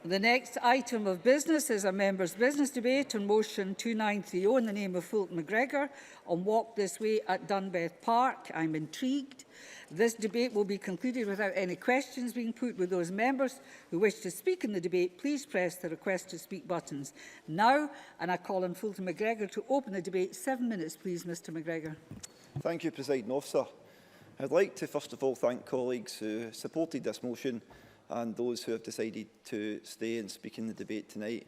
The next item of business is a members' business debate on motion 2930 in the name of Fulton McGregor on Walk This Way at Dunbeth Park. I'm intrigued. This debate will be concluded without any questions being put. With those members who wish to speak in the debate, please press the request to speak buttons now. And I call on Fulton McGregor to open the debate. 7 minutes, please, Mr McGregor. Thank you, Presiding Officer. I'd like to first of all thank colleagues who supported this motion and those who have decided to stay and speak in the debate tonight.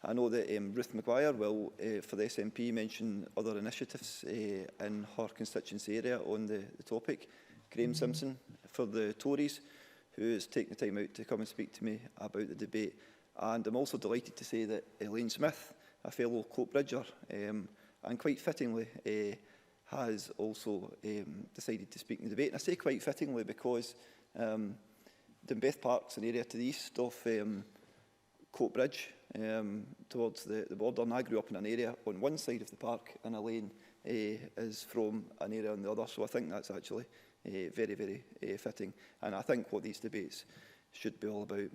I know that Ruth Maguire will, for the SNP, mention other initiatives in her constituency area on the topic. Graham Simpson for the Tories, who has taken the time out to come and speak to me about the debate. And I'm also delighted to say that Elaine Smith, a fellow Coatbridger, and quite fittingly has also decided to speak in the debate. And I say quite fittingly because Dunbeth Park's an area to the east of Coatbridge, towards the border, and I grew up in an area on one side of the park, and Elaine is from an area on the other, so I think that's actually very, very fitting, and I think what these debates should be all about.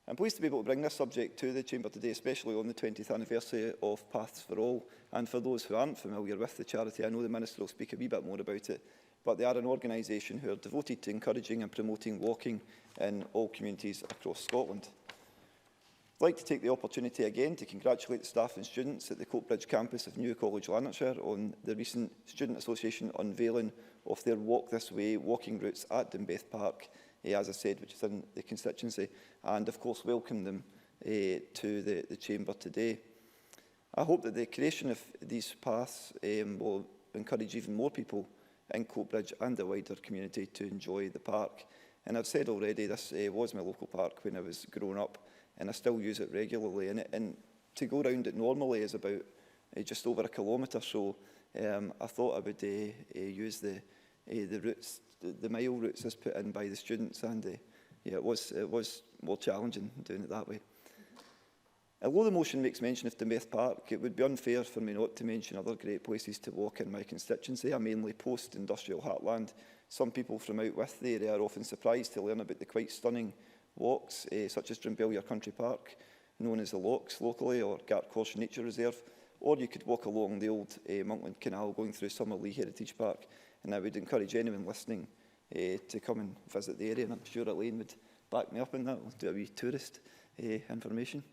I'm pleased to be able to bring this subject to the Chamber today, especially on the 20th anniversary of Paths for All, and for those who aren't familiar with the charity, I know the Minister will speak a wee bit more about it, but they are an organisation who are devoted to encouraging and promoting walking in all communities across Scotland. I'd like to take the opportunity again to congratulate the staff and students at the Coatbridge campus of New College, Lanarkshire, on the recent Student Association unveiling of their Walk This Way walking routes at Dunbeth Park, as I said, which is in the constituency, and of course welcome them to the Chamber today. I hope that the creation of these paths will encourage even more people in Coatbridge and the wider community to enjoy the park. And I've said already, this was my local park when I was growing up, and I still use it regularly. And to go round it normally is about just over a kilometre, so I thought I would use the routes, the mile routes as put in by the students, and yeah, it was more challenging doing it that way. Although the motion makes mention of Dunbeth Park, it would be unfair for me not to mention other great places to walk in my constituency, a mainly post-industrial heartland. Some people from out with the area are often surprised to learn about the quite stunning walks, such as Drumbillier Country Park, known as the Locks locally, or Gartcosh Nature Reserve, or you could walk along the old Monkland Canal going through Summerlee Heritage Park, and I would encourage anyone listening to come and visit the area, and I'm sure Elaine would back me up on that. We'll do a wee tourist information.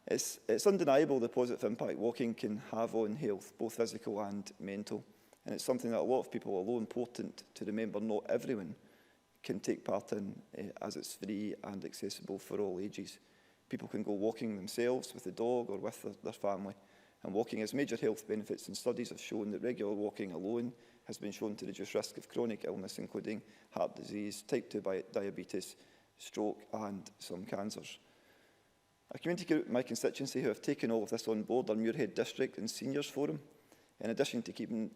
It's undeniable the positive impact walking can have on health, both physical and mental. And it's something that a lot of people, although important to remember, not everyone can take part in, as it's free and accessible for all ages. People can go walking themselves with a dog or with their family. And walking has major health benefits, and studies have shown that regular walking alone has been shown to reduce risk of chronic illness, including heart disease, type 2 diabetes, stroke and some cancers. A community group in my constituency who have taken all of this on board are Muirhead District and Seniors Forum. In addition to keeping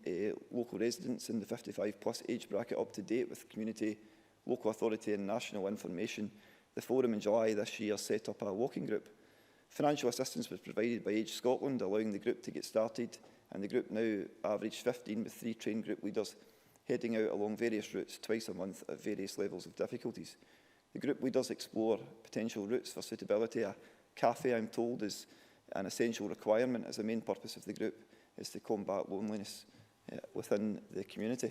local residents in the 55+ age bracket up to date with community, local authority and national information, the Forum in July this year set up a walking group. Financial assistance was provided by Age Scotland, allowing the group to get started, and the group now averaged 15 with 3 trained group leaders heading out along various routes twice a month at various levels of difficulties. The group leaders explore potential routes for suitability. A cafe, I'm told, is an essential requirement, as the main purpose of the group is to combat loneliness within the community.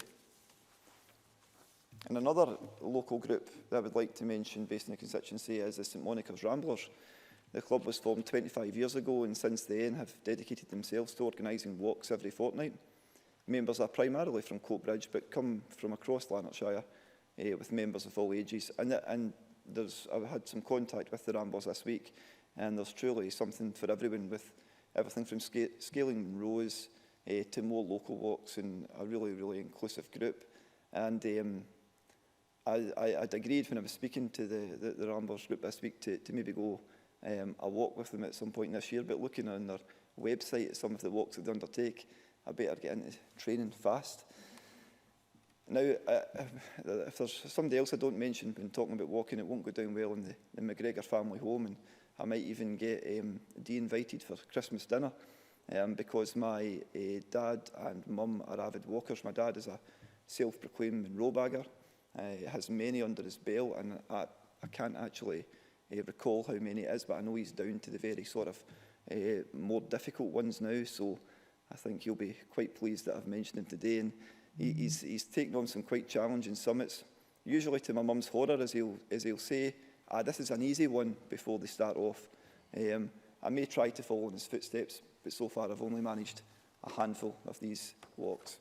And another local group that I would like to mention based in the constituency is the St Monica's Ramblers. The club was formed 25 years ago, and since then have dedicated themselves to organising walks every fortnight. Members are primarily from Coatbridge, but come from across Lanarkshire, with members of all ages. And I've had some contact with the Ramblers this week, and there's truly something for everyone, with everything from scaling rows to more local walks, and a really, really inclusive group. And I'd agreed when I was speaking to the Ramblers group this week to maybe go a walk with them at some point this year, but looking on their website at some of the walks that they undertake, I better get into training fast. Now, if there's somebody else I don't mention when talking about walking, it won't go down well in the McGregor family home, and I might even get de-invited for Christmas dinner because my dad and mum are avid walkers. My dad is a self-proclaimed row bagger, has many under his belt, and I can't actually recall how many it is, but I know he's down to the very sort of more difficult ones now, so I think he'll be quite pleased that I've mentioned him today. And he's taken on some quite challenging summits, usually to my mum's horror, as he'll say, this is an easy one before they start off. I may try to follow in his footsteps, but so far I've only managed a handful of these walks.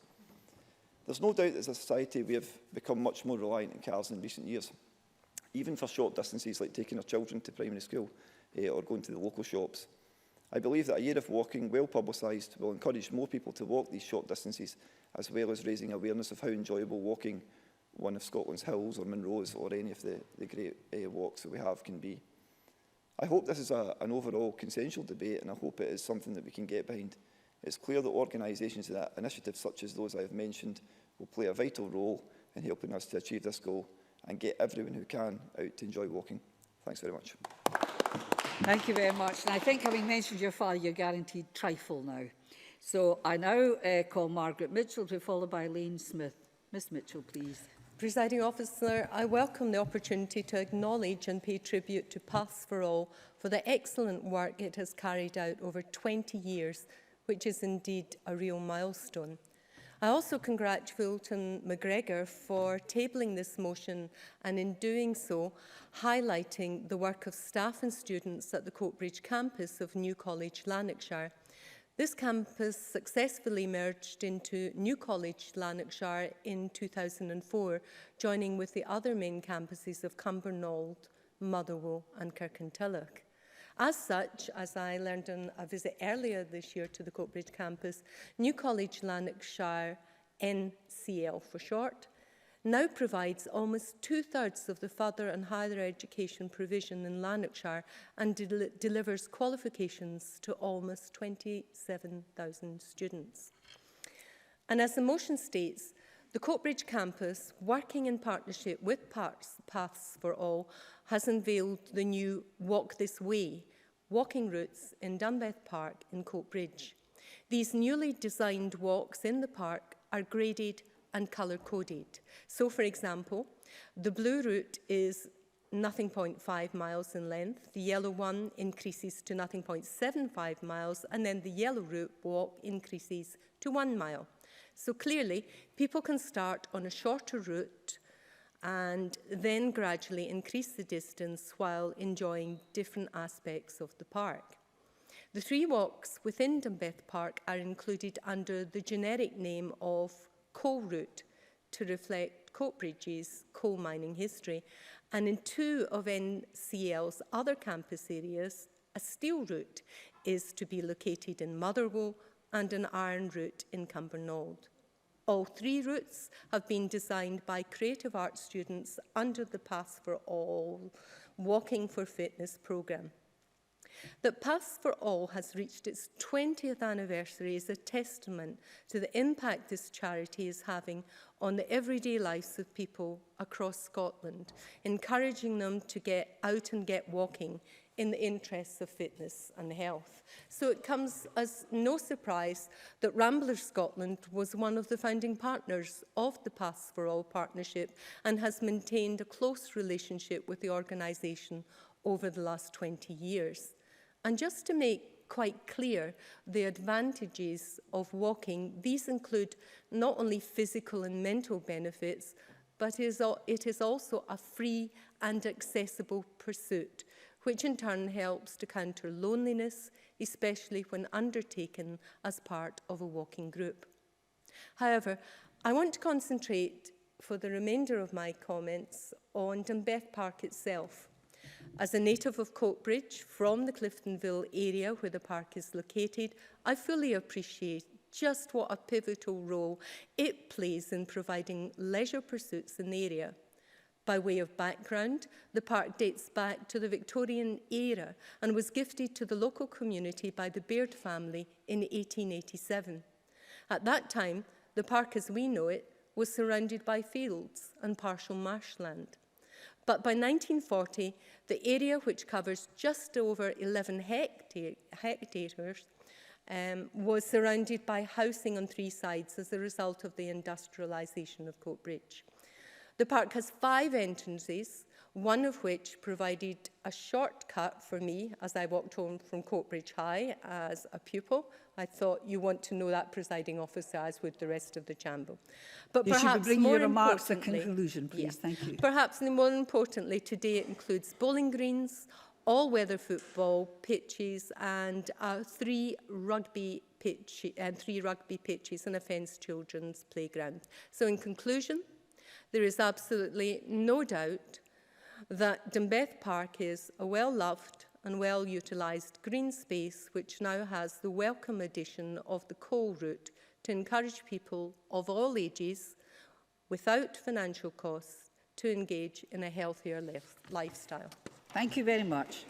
There's no doubt that as a society we have become much more reliant on cars in recent years, even for short distances like taking our children to primary school or going to the local shops. I believe that a year of walking, well publicised, will encourage more people to walk these short distances, as well as raising awareness of how enjoyable walking one of Scotland's hills or Munros or any of the great walks that we have can be. I hope this is an overall consensual debate, and I hope it is something that we can get behind. It's clear that organisations and initiatives such as those I have mentioned will play a vital role in helping us to achieve this goal and get everyone who can out to enjoy walking. Thanks very much. Thank you very much. And I think, having mentioned your father, you're guaranteed trifle now. So I now call Margaret Mitchell, to be followed by Lane Smith. Ms Mitchell, please. Presiding Officer, I welcome the opportunity to acknowledge and pay tribute to Paths for All for the excellent work it has carried out over 20 years, which is indeed a real milestone. I also congratulate Fulton McGregor for tabling this motion and, in doing so, highlighting the work of staff and students at the Coatbridge campus of New College, Lanarkshire. This campus successfully merged into New College, Lanarkshire in 2004, joining with the other main campuses of Cumbernauld, Motherwell and Kirkintilloch. As such, as I learned on a visit earlier this year to the Coatbridge campus, New College, Lanarkshire, NCL for short, now provides almost two-thirds of the further and higher education provision in Lanarkshire and delivers qualifications to almost 27,000 students. And as the motion states, the Coatbridge campus, working in partnership with Paths for All, has unveiled the new Walk This Way walking routes in Dunbeth Park in Coatbridge. These newly designed walks in the park are graded and colour-coded. So, for example, the blue route is 0.5 miles in length, the yellow one increases to 0.75 miles, and then the yellow route walk increases to 1 mile. So clearly, people can start on a shorter route and then gradually increase the distance while enjoying different aspects of the park. The 3 walks within Dunbeth Park are included under the generic name of Coal Route to reflect Coatbridge's coal mining history, and in 2 of NCL's other campus areas, a steel route is to be located in Motherwell and an iron route in Cumbernauld. All 3 routes have been designed by creative arts students under the Paths for All Walking for Fitness programme. That Paths for All has reached its 20th anniversary is a testament to the impact this charity is having on the everyday lives of people across Scotland, encouraging them to get out and get walking in the interests of fitness and health. So it comes as no surprise that Ramblers Scotland was one of the founding partners of the Paths for All partnership and has maintained a close relationship with the organisation over the last 20 years. And just to make quite clear the advantages of walking, these include not only physical and mental benefits, but it is also a free and accessible pursuit, which in turn helps to counter loneliness, especially when undertaken as part of a walking group. However, I want to concentrate for the remainder of my comments on Dunbeth Park itself. As a native of Coatbridge, from the Cliftonville area where the park is located, I fully appreciate just what a pivotal role it plays in providing leisure pursuits in the area. By way of background, the park dates back to the Victorian era and was gifted to the local community by the Baird family in 1887. At that time, the park as we know it was surrounded by fields and partial marshland. But by 1940, the area, which covers just over 11 hectares, was surrounded by housing on 3 sides as a result of the industrialisation of Coatbridge. The park has 5 entrances, one of which provided a shortcut for me as I walked home from Coatbridge High as a pupil. I thought you want to know that, presiding officer, as would the rest of the chamber. But You should be perhaps bringing more your remarks to importantly, conclusion, please. Thank you. Perhaps more importantly, today it includes bowling greens, all-weather football pitches, and three rugby pitches and a fenced children's playground. So, in conclusion, there is absolutely no doubt that Dunbeth Park is a well-loved and well-utilised green space which now has the welcome addition of the coal route to encourage people of all ages, without financial costs, to engage in a healthier lifestyle. Thank you very much.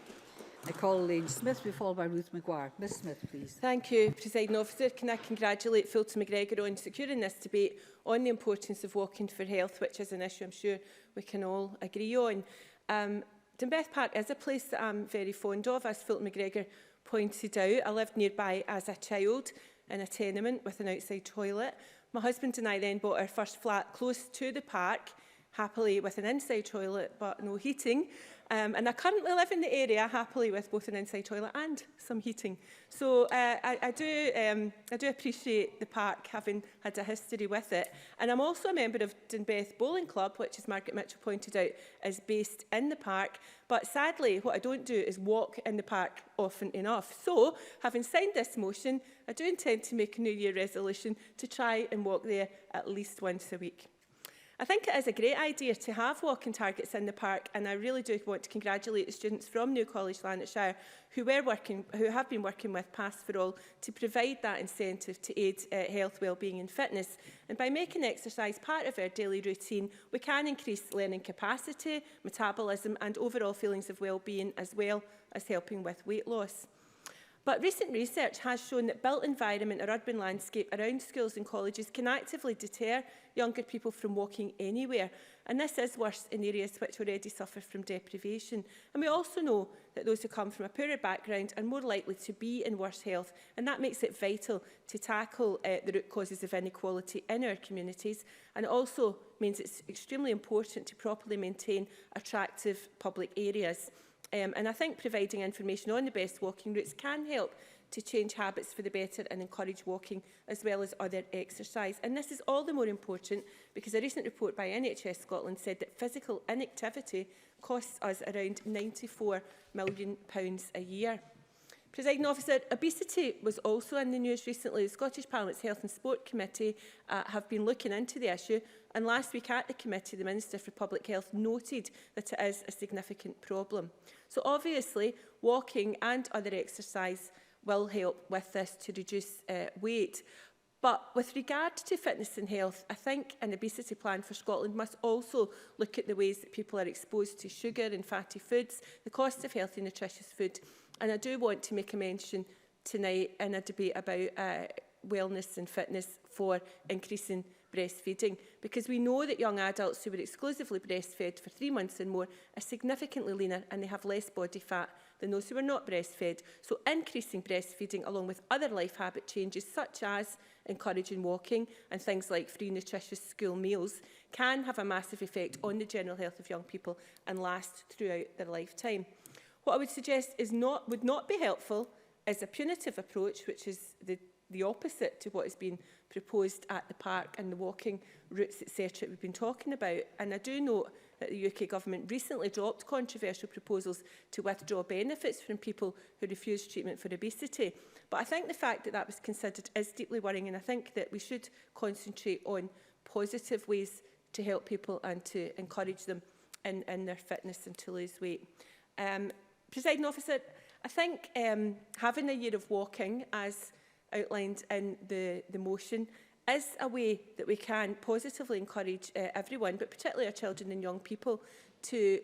I call Elaine Smith, be followed by Ruth Maguire. Ms Smith, please. Thank you, Presiding Officer. Can I congratulate Fulton McGregor on securing this debate on the importance of walking for health, which is an issue I'm sure we can all agree on. Dunbeth Park is a place that I'm very fond of, as Fulton McGregor pointed out. I lived nearby as a child in a tenement with an outside toilet. My husband and I then bought our first flat close to the park, happily with an inside toilet but no heating. And I currently live in the area happily with both an inside toilet and some heating. So I do appreciate the park having had a history with it. And I'm also a member of Dunbeth Bowling Club, which, as Margaret Mitchell pointed out, is based in the park. But sadly, what I don't do is walk in the park often enough. So, having signed this motion, I do intend to make a New Year resolution to try and walk there at least once a week. I think it is a great idea to have walking targets in the park, and I really do want to congratulate the students from New College, Lanarkshire, who have been working with Pass for All to provide that incentive to aid health, wellbeing and fitness. And by making exercise part of our daily routine, we can increase learning capacity, metabolism and overall feelings of wellbeing, as well as helping with weight loss. But recent research has shown that built environment or urban landscape around schools and colleges can actively deter younger people from walking anywhere. And this is worse in areas which already suffer from deprivation. And we also know that those who come from a poorer background are more likely to be in worse health. And that makes it vital to tackle the root causes of inequality in our communities. And it also means it's extremely important to properly maintain attractive public areas. And I think providing information on the best walking routes can help to change habits for the better and encourage walking as well as other exercise. And this is all the more important because a recent report by NHS Scotland said that physical inactivity costs us around £94 million a year. Presiding Officer, obesity was also in the news recently. The Scottish Parliament's Health and Sport Committee have been looking into the issue, and last week at the committee, the Minister for Public Health noted that it is a significant problem. So obviously, walking and other exercise will help with this to reduce weight. But with regard to fitness and health, I think an obesity plan for Scotland must also look at the ways that people are exposed to sugar and fatty foods, the cost of healthy, nutritious food. And I do want to make a mention tonight in a debate about wellness and fitness for increasing breastfeeding, because we know that young adults who were exclusively breastfed for 3 months and more are significantly leaner and they have less body fat than those who were not breastfed. So increasing breastfeeding along with other life habit changes such as encouraging walking and things like free nutritious school meals can have a massive effect on the general health of young people and last throughout their lifetime. What I would suggest would not be helpful is a punitive approach, which is the opposite to what has been proposed at the park and the walking routes, etc. we've been talking about. And I do note that the UK Government recently dropped controversial proposals to withdraw benefits from people who refuse treatment for obesity. But I think the fact that that was considered is deeply worrying, and I think that we should concentrate on positive ways to help people and to encourage them in their fitness and to lose weight. Presiding Officer, I think having a year of walking, as outlined in the motion, is a way that we can positively encourage everyone, but particularly our children and young people, to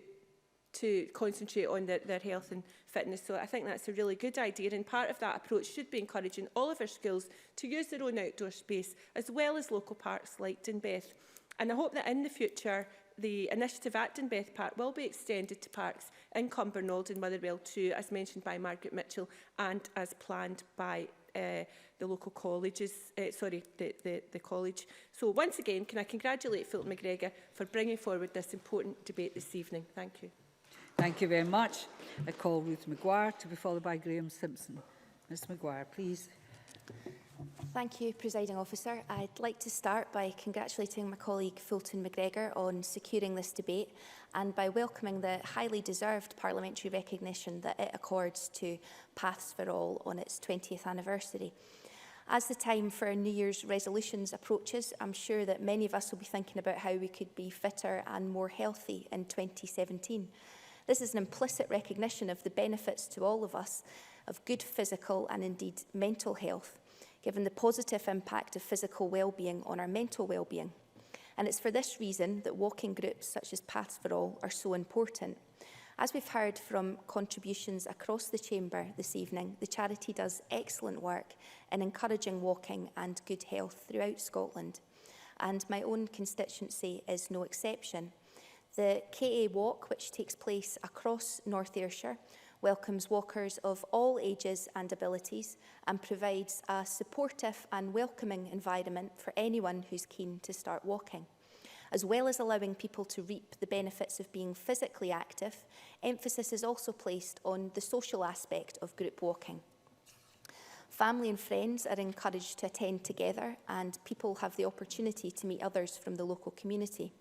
concentrate on their health and fitness. So I think that's a really good idea, and part of that approach should be encouraging all of our schools to use their own outdoor space, as well as local parks like Dunbeth. And I hope that in the future, the initiative at Dunbeth Park will be extended to parks in Cumbernauld and Motherwell too, as mentioned by Margaret Mitchell and as planned by the the local colleges, the college. So once again, can I congratulate Fulton McGregor for bringing forward this important debate this evening. Thank you. Thank you very much. I call Ruth Maguire to be followed by Graham Simpson. Ms Maguire, please. Thank you, Presiding Officer. I'd like to start by congratulating my colleague Fulton McGregor on securing this debate and by welcoming the highly deserved parliamentary recognition that it accords to Paths for All on its 20th anniversary. As the time for New Year's resolutions approaches, I'm sure that many of us will be thinking about how we could be fitter and more healthy in 2017. This is an implicit recognition of the benefits to all of us of good physical and indeed mental health, given the positive impact of physical well-being on our mental well-being. And it's for this reason that walking groups such as Paths for All are so important. As we've heard from contributions across the chamber this evening, the charity does excellent work in encouraging walking and good health throughout Scotland. And my own constituency is no exception. The KA Walk, which takes place across North Ayrshire, welcomes walkers of all ages and abilities and provides a supportive and welcoming environment for anyone who's keen to start walking. As well as allowing people to reap the benefits of being physically active, emphasis is also placed on the social aspect of group walking. Family and friends are encouraged to attend together, and people have the opportunity to meet others from the local community.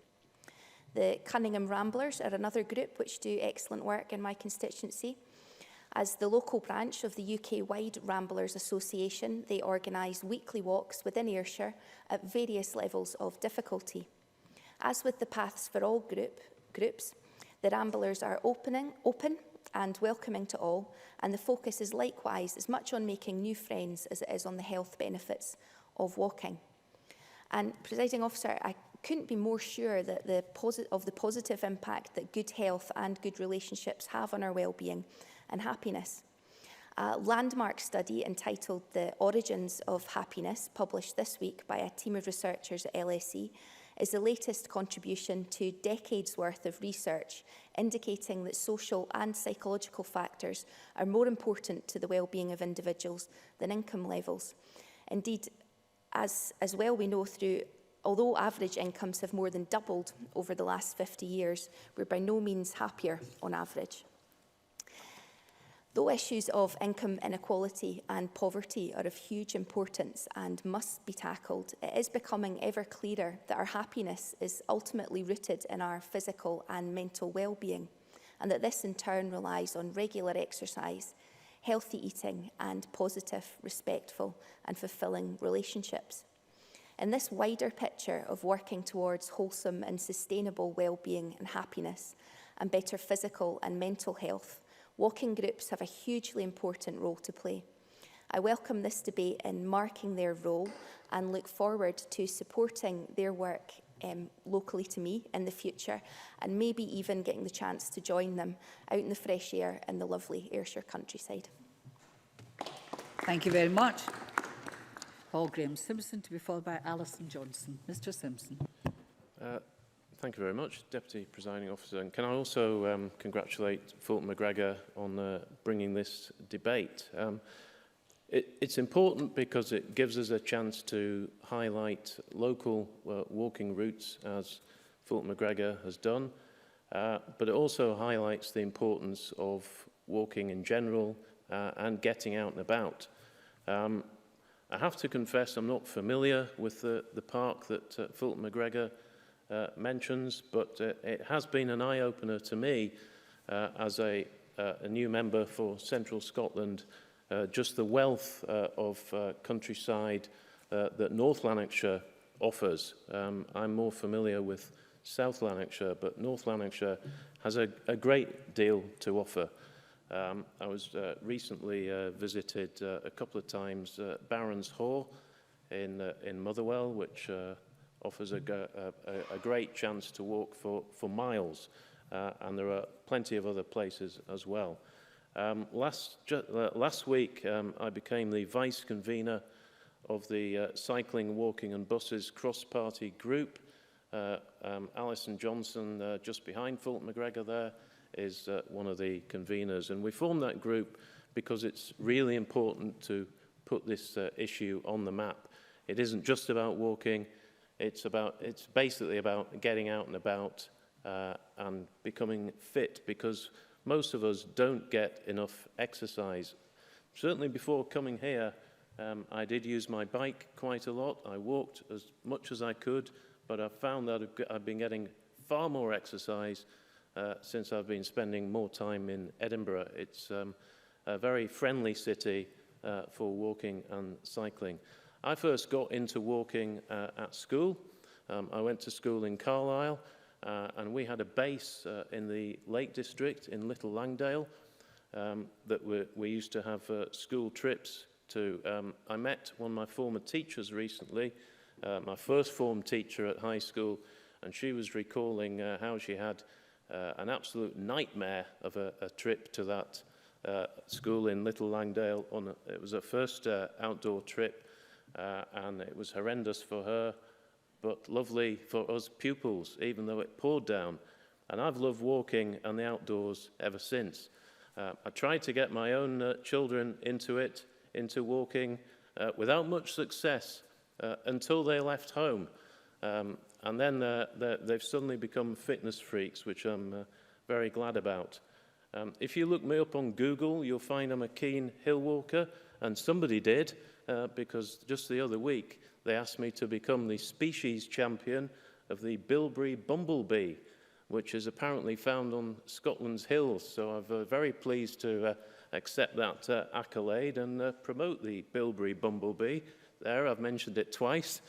The Cunningham Ramblers are another group which do excellent work in my constituency. As the local branch of the UK-wide Ramblers Association, they organise weekly walks within Ayrshire at various levels of difficulty. As with the Paths for All groups, the Ramblers are open and welcoming to all, and the focus is likewise as much on making new friends as it is on the health benefits of walking. And, Presiding Officer, I couldn't be more sure that the positive impact that good health and good relationships have on our well-being and happiness. A landmark study entitled The Origins of Happiness, published this week by a team of researchers at LSE, is the latest contribution to decades' worth of research indicating that social and psychological factors are more important to the well-being of individuals than income levels. Indeed, as well we know although average incomes have more than doubled over the last 50 years, we're by no means happier on average. Though issues of income inequality and poverty are of huge importance and must be tackled, it is becoming ever clearer that our happiness is ultimately rooted in our physical and mental well-being, and that this in turn relies on regular exercise, healthy eating, and positive, respectful, and fulfilling relationships. In this wider picture of working towards wholesome and sustainable well-being and happiness, and better physical and mental health, walking groups have a hugely important role to play. I welcome this debate in marking their role and look forward to supporting their work locally to me in the future, and maybe even getting the chance to join them out in the fresh air in the lovely Ayrshire countryside. Thank you very much. Paul Graham Simpson to be followed by Alison Johnson. Mr Simpson. Thank you very much, Deputy Presiding Officer. And can I also congratulate Fulton McGregor on bringing this debate. It's important because it gives us a chance to highlight local walking routes, as Fulton McGregor has done, but it also highlights the importance of walking in general and getting out and about. I have to confess I'm not familiar with the park that Fulton McGregor mentions, but it has been an eye-opener to me as a new member for Central Scotland, just the wealth of countryside that North Lanarkshire offers. I'm more familiar with South Lanarkshire, but North Lanarkshire has a great deal to offer. I was recently visited a couple of times Barron's Hall in Motherwell, which offers a great chance to walk for miles, and there are plenty of other places as well. Last week, I became the vice convener of the Cycling, Walking and Buses cross-party group. Alison Johnson, just behind Fulton McGregor there, is one of the conveners, and we formed that group because it's really important to put this issue on the map. It isn't just about walking, it's basically about getting out and about and becoming fit, because most of us don't get enough exercise. Certainly before coming here, I did use my bike quite a lot. I walked as much as I could, but I've found that I've been getting far more exercise since I've been spending more time in Edinburgh. It's a very friendly city for walking and cycling. I first got into walking at school. I went to school in Carlisle, and we had a base in the Lake District in Little Langdale that we used to have school trips to. I met one of my former teachers recently, my first form teacher at high school, and she was recalling how she had an absolute nightmare of a trip to that school in Little Langdale. It was her first outdoor trip, and it was horrendous for her, but lovely for us pupils, even though it poured down. And I've loved walking and the outdoors ever since. I tried to get my own children into walking, without much success until they left home. And then they've suddenly become fitness freaks, which I'm very glad about. If you look me up on Google, you'll find I'm a keen hill walker, and somebody did, because just the other week they asked me to become the species champion of the bilberry bumblebee, which is apparently found on Scotland's hills. So I'm very pleased to accept that accolade and promote the bilberry bumblebee. There, I've mentioned it twice.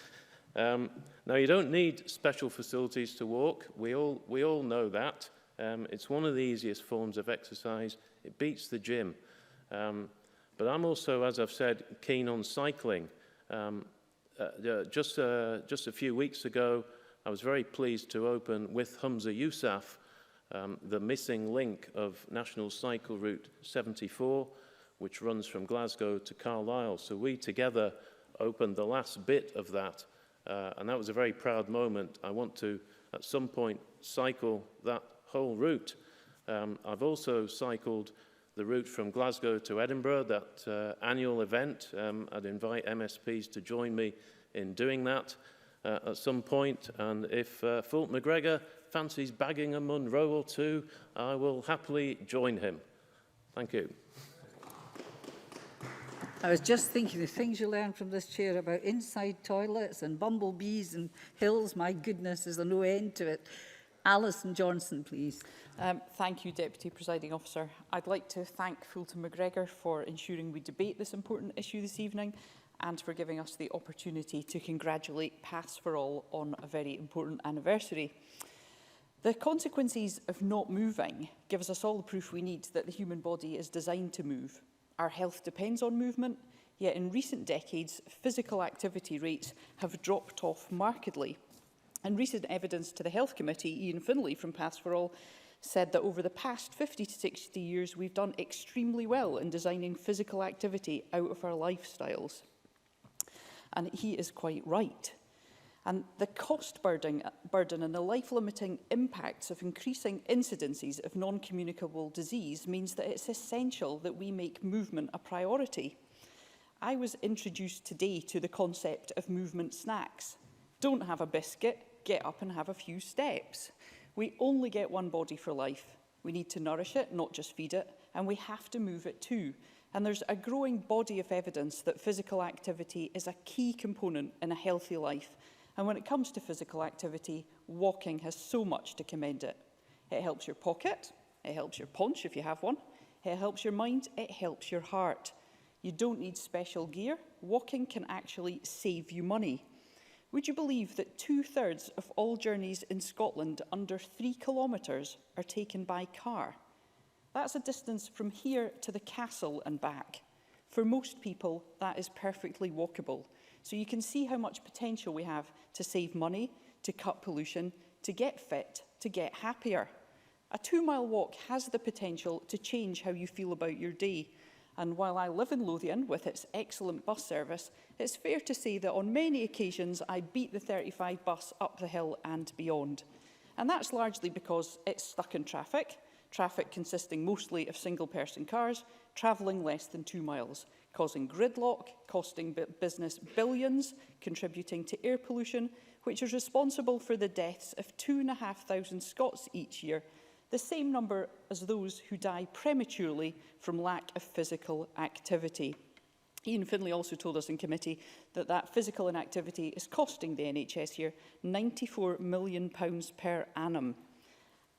Now, you don't need special facilities to walk. We all know that. It's one of the easiest forms of exercise. It beats the gym. But I'm also, as I've said, keen on cycling. Just a few weeks ago, I was very pleased to open with Humza Yousaf the missing link of National Cycle Route 74, which runs from Glasgow to Carlisle. So we together opened the last bit of that, and that was a very proud moment. I want to, at some point, cycle that whole route. I've also cycled the route from Glasgow to Edinburgh, that annual event. I'd invite MSPs to join me in doing that at some point, and if Fulton McGregor fancies bagging a Munro or two, I will happily join him. Thank you. I was just thinking the things you learn from this chair about inside toilets and bumblebees and hills. My goodness, there's no end to it. Alison Johnson, please. Thank you, Deputy Presiding Officer. I'd like to thank Fulton McGregor for ensuring we debate this important issue this evening and for giving us the opportunity to congratulate Paths for All on a very important anniversary. The consequences of not moving gives us all the proof we need that the human body is designed to move. Our health depends on movement, yet in recent decades, physical activity rates have dropped off markedly. And recent evidence to the Health Committee, Ian Finlay from Paths for All, said that over the past 50 to 60 years, we've done extremely well in designing physical activity out of our lifestyles. And he is quite right. And the cost burden and the life-limiting impacts of increasing incidences of non-communicable disease means that it's essential that we make movement a priority. I was introduced today to the concept of movement snacks. Don't have a biscuit, get up and have a few steps. We only get one body for life. We need to nourish it, not just feed it, and we have to move it too. And there's a growing body of evidence that physical activity is a key component in a healthy life. And when it comes to physical activity, walking has so much to commend it. It helps your pocket, it helps your paunch if you have one, it helps your mind, it helps your heart. You don't need special gear. Walking can actually save you money. Would you believe that 2/3 of all journeys in Scotland under 3 kilometres are taken by car? That's a distance from here to the castle and back. For most people, that is perfectly walkable. So you can see how much potential we have to save money, to cut pollution, to get fit, to get happier. A 2-mile walk has the potential to change how you feel about your day. And while I live in Lothian with its excellent bus service, it's fair to say that on many occasions I beat the 35 bus up the hill and beyond. And that's largely because it's stuck in traffic consisting mostly of single-person cars, travelling less than 2 miles. causing gridlock, costing business billions, contributing to air pollution, which is responsible for the deaths of 2,500 Scots each year, the same number as those who die prematurely from lack of physical activity. Ian Finlay also told us in committee that physical inactivity is costing the NHS here £94 million per annum.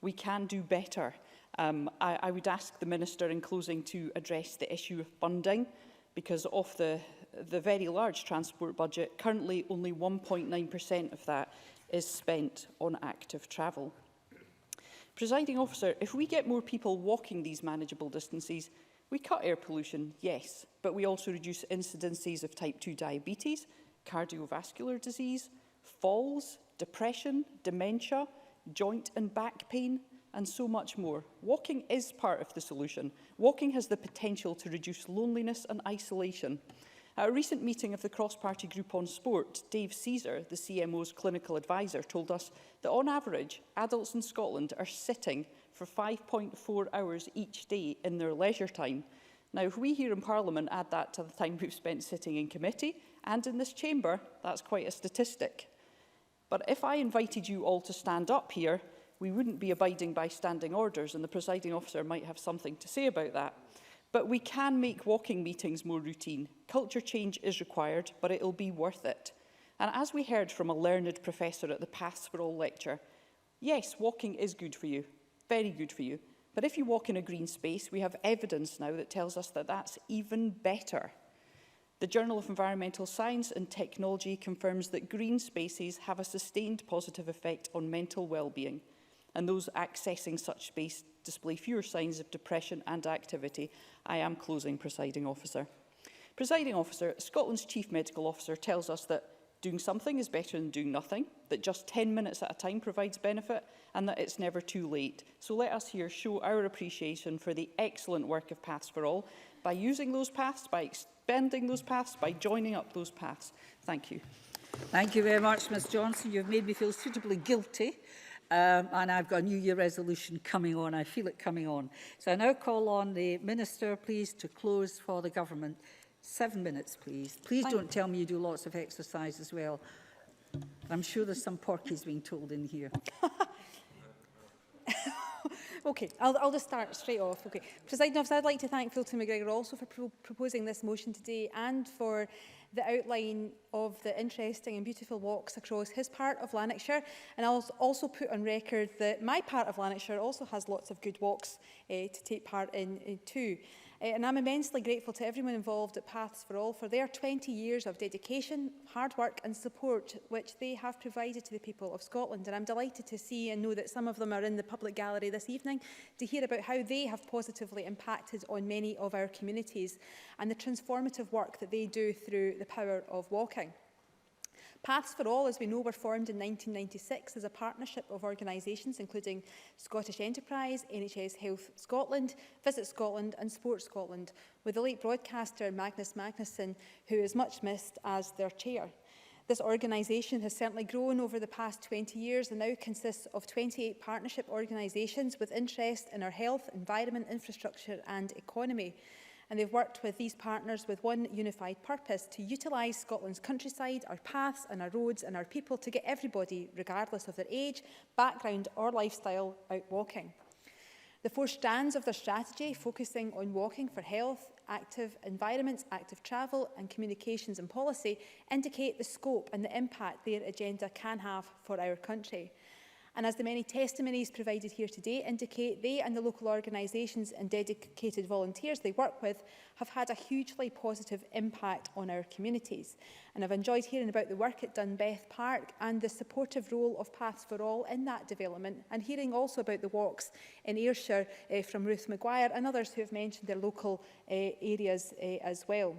We can do better. I would ask the Minister in closing to address the issue of funding, because of the very large transport budget, currently only 1.9% of that is spent on active travel. Presiding Officer, if we get more people walking these manageable distances, we cut air pollution, yes, but we also reduce incidences of type 2 diabetes, cardiovascular disease, falls, depression, dementia, joint and back pain, and so much more. Walking is part of the solution. Walking has the potential to reduce loneliness and isolation. At a recent meeting of the cross-party group on sport, Dave Caesar, the CMO's clinical advisor, told us that on average, adults in Scotland are sitting for 5.4 hours each day in their leisure time. Now, if we here in Parliament add that to the time we've spent sitting in committee and in this chamber, that's quite a statistic. But if I invited you all to stand up here, we wouldn't be abiding by standing orders, and the presiding officer might have something to say about that. But we can make walking meetings more routine. Culture change is required, but it'll be worth it. And as we heard from a learned professor at the Paths for All lecture, yes, walking is good for you, very good for you. But if you walk in a green space, we have evidence now that tells us that that's even better. The Journal of Environmental Science and Technology confirms that green spaces have a sustained positive effect on mental well-being, and those accessing such space display fewer signs of depression and activity. I am closing, Presiding Officer. Presiding Officer, Scotland's Chief Medical Officer tells us that doing something is better than doing nothing, that just 10 minutes at a time provides benefit, and that it's never too late. So let us here show our appreciation for the excellent work of Paths for All by using those paths, by expanding those paths, by joining up those paths. Thank you. Thank you very much, Ms Johnson. You've made me feel suitably guilty. And I've got a New Year resolution coming on. I feel it coming on. So I now call on the Minister, please, to close for the Government. 7 minutes, please. Please don't tell me you do lots of exercise as well. I'm sure there's some porkies being told in here. Okay, I'll just start straight off. Okay, Presiding Officer, I'd like to thank Fulton McGregor also for proposing this motion today and for the outline of the interesting and beautiful walks across his part of Lanarkshire. And I'll also put on record that my part of Lanarkshire also has lots of good walks to take part in too. And I'm immensely grateful to everyone involved at Paths for All for their 20 years of dedication, hard work and support which they have provided to the people of Scotland. And I'm delighted to see and know that some of them are in the public gallery this evening to hear about how they have positively impacted on many of our communities and the transformative work that they do through the power of walking. Paths for All, as we know, were formed in 1996 as a partnership of organisations including Scottish Enterprise, NHS Health Scotland, Visit Scotland and Sport Scotland, with the late broadcaster Magnus Magnusson, who is much missed, as their chair. This organisation has certainly grown over the past 20 years and now consists of 28 partnership organisations with interest in our health, environment, infrastructure and economy. And they've worked with these partners with one unified purpose: to utilise Scotland's countryside, our paths and our roads and our people to get everybody, regardless of their age, background or lifestyle, out walking. The 4 strands of their strategy, focusing on walking for health, active environments, active travel and communications and policy, indicate the scope and the impact their agenda can have for our country. And as the many testimonies provided here today indicate, they and the local organisations and dedicated volunteers they work with have had a hugely positive impact on our communities. And I've enjoyed hearing about the work at Dunbeth Park and the supportive role of Paths for All in that development, and hearing also about the walks in Ayrshire from Ruth Maguire and others who have mentioned their local areas as well.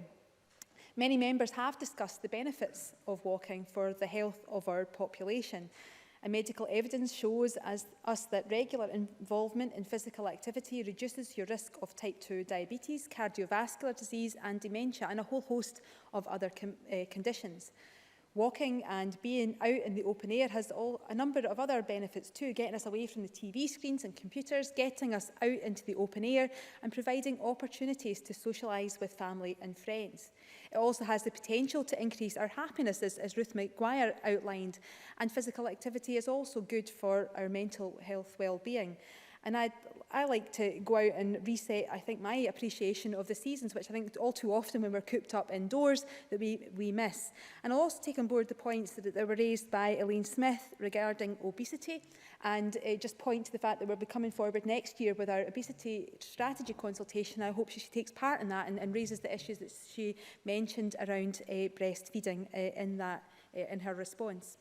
Many members have discussed the benefits of walking for the health of our population. And medical evidence shows us that regular involvement in physical activity reduces your risk of type 2 diabetes, cardiovascular disease and dementia, and a whole host of other conditions. Walking and being out in the open air has a number of other benefits too, getting us away from the TV screens and computers, getting us out into the open air and providing opportunities to socialise with family and friends. It also has the potential to increase our happiness, as Ruth McGuire outlined, and physical activity is also good for our mental health well-being. And I like to go out and reset, I think, my appreciation of the seasons, which I think all too often when we're cooped up indoors that we miss. And I'll also take on board the points that were raised by Elaine Smith regarding obesity, and just point to the fact that we'll be coming forward next year with our obesity strategy consultation. I hope she takes part in that and raises the issues that she mentioned around breastfeeding in her response.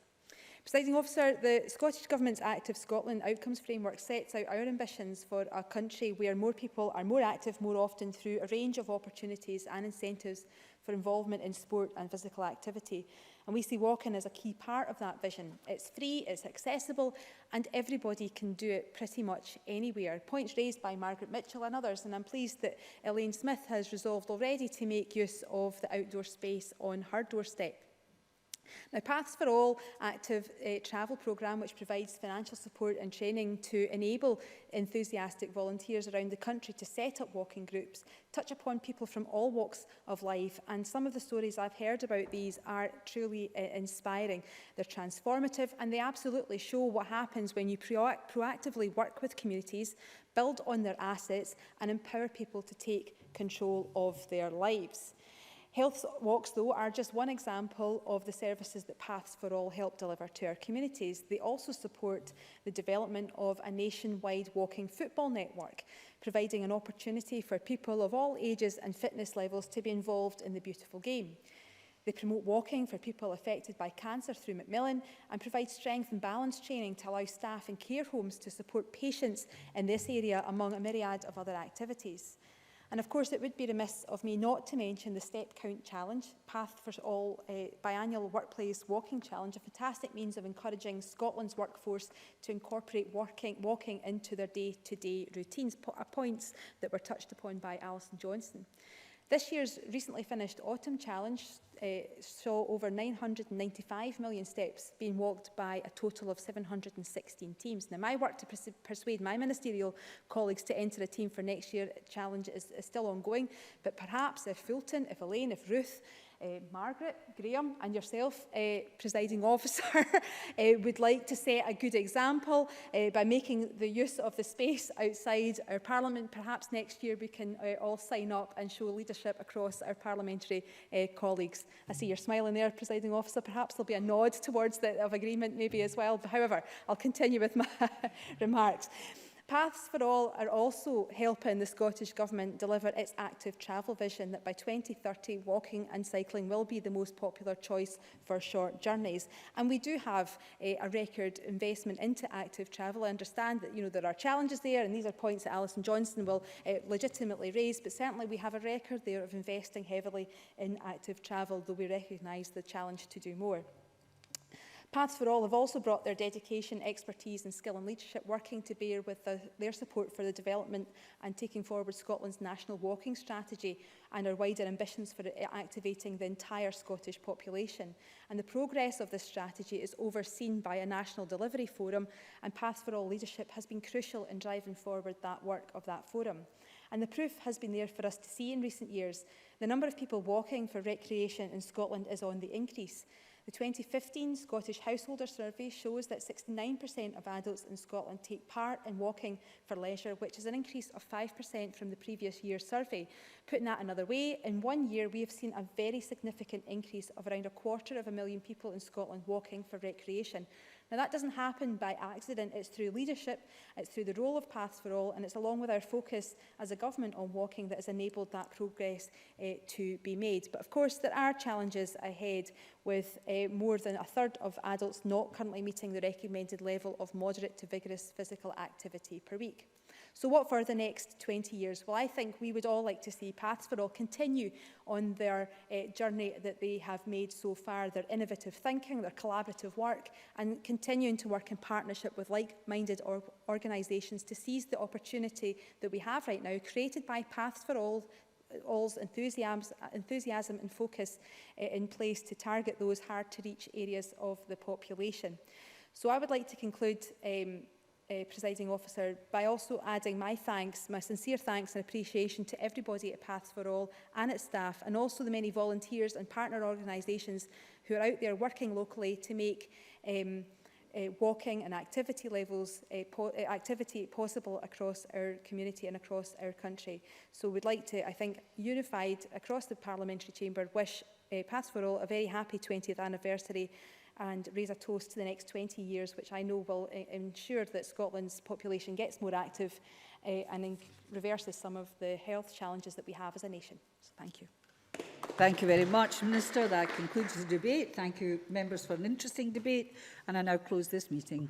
Presiding Officer, the Scottish Government's Active Scotland Outcomes Framework sets out our ambitions for a country where more people are more active more often through a range of opportunities and incentives for involvement in sport and physical activity. And we see walking as a key part of that vision. It's free, it's accessible, and everybody can do it pretty much anywhere. Points raised by Margaret Mitchell and others, and I'm pleased that Elaine Smith has resolved already to make use of the outdoor space on her doorstep. Now, Paths for All active travel programme, which provides financial support and training to enable enthusiastic volunteers around the country to set up walking groups, touch upon people from all walks of life, and some of the stories I've heard about these are truly inspiring. They're transformative, and they absolutely show what happens when you proactively work with communities, build on their assets, and empower people to take control of their lives. Health walks, though, are just one example of the services that Paths for All help deliver to our communities. They also support the development of a nationwide walking football network, providing an opportunity for people of all ages and fitness levels to be involved in the beautiful game. They promote walking for people affected by cancer through Macmillan and provide strength and balance training to allow staff in care homes to support patients in this area, among a myriad of other activities. And of course, it would be remiss of me not to mention the Step Count Challenge, Path for All biannual workplace walking challenge, a fantastic means of encouraging Scotland's workforce to incorporate walking into their day-to-day routines, points that were touched upon by Alison Johnson. This year's recently finished Autumn Challenge saw over 995 million steps being walked by a total of 716 teams. Now, my work to persuade my ministerial colleagues to enter a team for next year's challenge is still ongoing, but perhaps if Fulton, if Elaine, if Ruth, Margaret, Graham and yourself, presiding officer, would like to set a good example by making the use of the space outside our Parliament. Perhaps next year we can all sign up and show leadership across our parliamentary colleagues. I see you're smiling there, presiding officer. Perhaps there'll be a nod towards of agreement maybe as well. But however, I'll continue with my remarks. Paths for All are also helping the Scottish Government deliver its active travel vision that by 2030 walking and cycling will be the most popular choice for short journeys. And we do have a record investment into active travel. I understand that there are challenges there, and these are points that Alison Johnson will legitimately raise, but certainly we have a record there of investing heavily in active travel, though we recognise the challenge to do more. Paths for All have also brought their dedication, expertise and skill and leadership working to bear with their support for the development and taking forward Scotland's national walking strategy and our wider ambitions for activating the entire Scottish population. And the progress of this strategy is overseen by a national delivery forum, and Paths for All leadership has been crucial in driving forward that work of that forum. And the proof has been there for us to see in recent years. The number of people walking for recreation in Scotland is on the increase. The 2015 Scottish Householder Survey shows that 69% of adults in Scotland take part in walking for leisure, which is an increase of 5% from the previous year's survey. Putting that another way, in 1 year we have seen a very significant increase of around 250,000 people in Scotland walking for recreation. Now, that doesn't happen by accident. It's through leadership, it's through the role of Paths for All, and it's along with our focus as a government on walking that has enabled that progress to be made. But of course, there are challenges ahead, with more than a third of adults not currently meeting the recommended level of moderate to vigorous physical activity per week. So what for the next 20 years? Well, I think we would all like to see Paths for All continue on their journey that they have made so far, their innovative thinking, their collaborative work, and continuing to work in partnership with like-minded organisations to seize the opportunity that we have right now, created by Paths for All all's enthusiasm and focus in place to target those hard-to-reach areas of the population. So I would like to conclude, Presiding Officer, by also adding my thanks, my sincere thanks and appreciation to everybody at Paths for All and its staff, and also the many volunteers and partner organisations who are out there working locally to make walking and activity levels activity possible across our community and across our country. So we'd like to, I think, unified across the Parliamentary Chamber, wish Paths for All a very happy 20th anniversary and raise a toast to the next 20 years, which I know will ensure that Scotland's population gets more active and reverses some of the health challenges that we have as a nation. So thank you. Thank you very much, Minister. That concludes the debate. Thank you, members, for an interesting debate. And I now close this meeting.